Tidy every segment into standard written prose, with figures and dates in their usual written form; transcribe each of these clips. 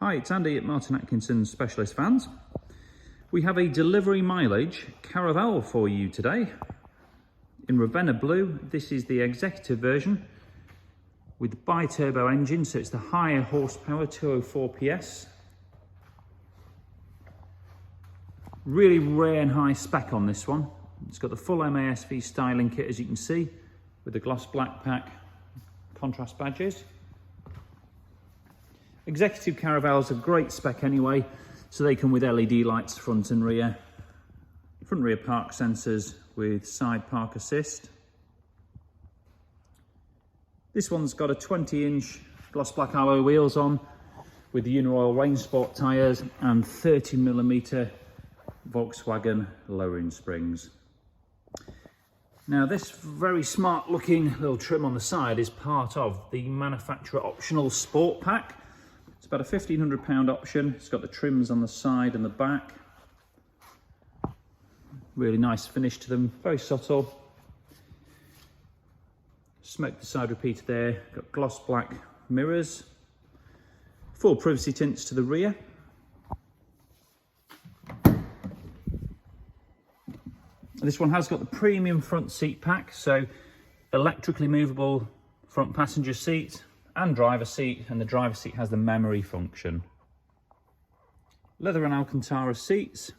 Hi, it's Andy at Martin Atkinson Specialist Vans. We have a delivery mileage Caravelle for you today in Ravenna Blue. This is the executive version with the bi-turbo engine, so it's the higher horsepower 204 PS. Really rare and high spec on this one. It's got the full MASV styling kit, as you can see, with the gloss black pack contrast badges. Executive Caravelles are great spec anyway, so they come with LED lights front and rear park sensors with side park assist. This one's got a 20-inch gloss black alloy wheels on with the Uniroyal Rain Sport tyres and 30mm Volkswagen lowering springs. Now this very smart looking little trim on the side is part of the manufacturer optional sport pack. It's about a £1,500 option. It's got the trims on the side and the back. Really nice finish to them, very subtle. Smoke the side repeater there, got gloss black mirrors. Full privacy tints to the rear. This one has got the premium front seat pack, so electrically movable front passenger seat and driver seat, and the driver seat has the memory function. Leather and alcantara seats.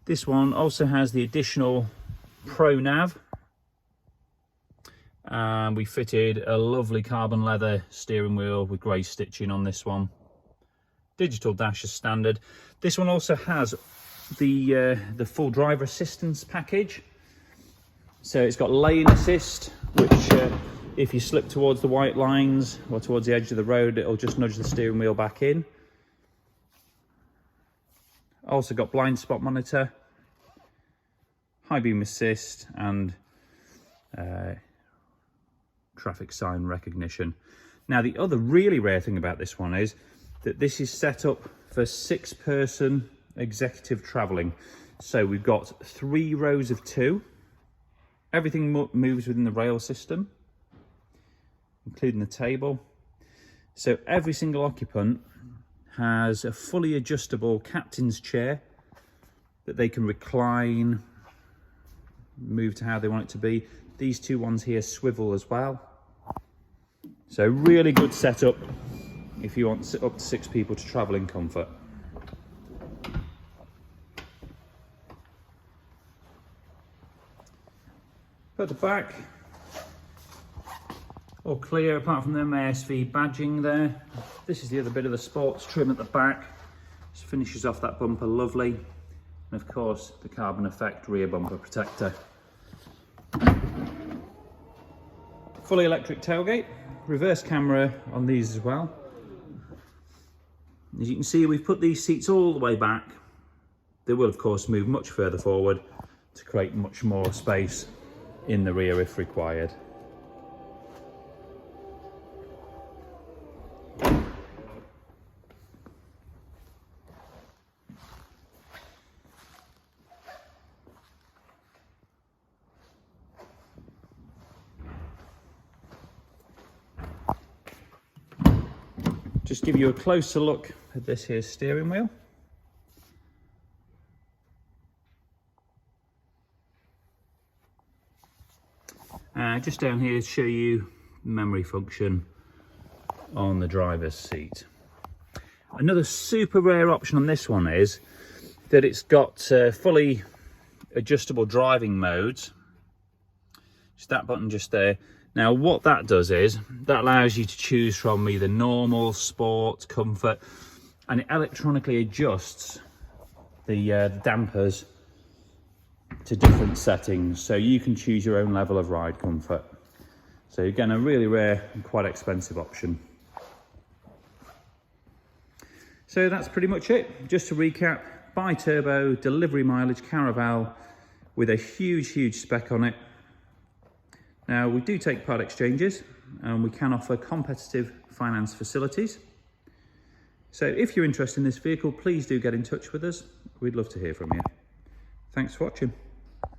This one also has the additional Pro Nav, and we fitted a lovely carbon leather steering wheel with grey stitching on this one. Digital dash as standard. This one also has the full driver assistance package. So it's got lane assist, which if you slip towards the white lines or towards the edge of the road, it'll just nudge the steering wheel back in. Also got blind spot monitor, high beam assist, and traffic sign recognition. Now the other really rare thing about this one is that this is set up for 6-person executive traveling. So we've got 3 rows of 2. Everything moves within the rail system, including the table. So every single occupant has a fully adjustable captain's chair that they can recline, move to how they want it to be. These 2 ones here swivel as well. So really good setup if you want up to 6 people to travel in comfort. At the back, all clear apart from the MASV badging there. This is the other bit of the sports trim at the back. Just finishes off that bumper lovely. And of course, the carbon effect rear bumper protector. Fully electric tailgate, reverse camera on these as well. As you can see, we've put these seats all the way back. They will of course move much further forward to create much more space in the rear if required. Just give you a closer look at this here steering wheel. Just down here to show you memory function on the driver's seat. Another super rare option on this one is that it's got fully adjustable driving modes. Just that button just there. Now what that does is that allows you to choose from either normal, sport, comfort, and it electronically adjusts the dampers to different settings, so you can choose your own level of ride comfort. So again, a really rare and quite expensive option. So that's pretty much it. Just to recap, bi-turbo delivery mileage Caravelle with a huge spec on it. Now we do take part exchanges and we can offer competitive finance facilities. So if you're interested in this vehicle, please do get in touch with us. We'd love to hear from you. Thanks for watching.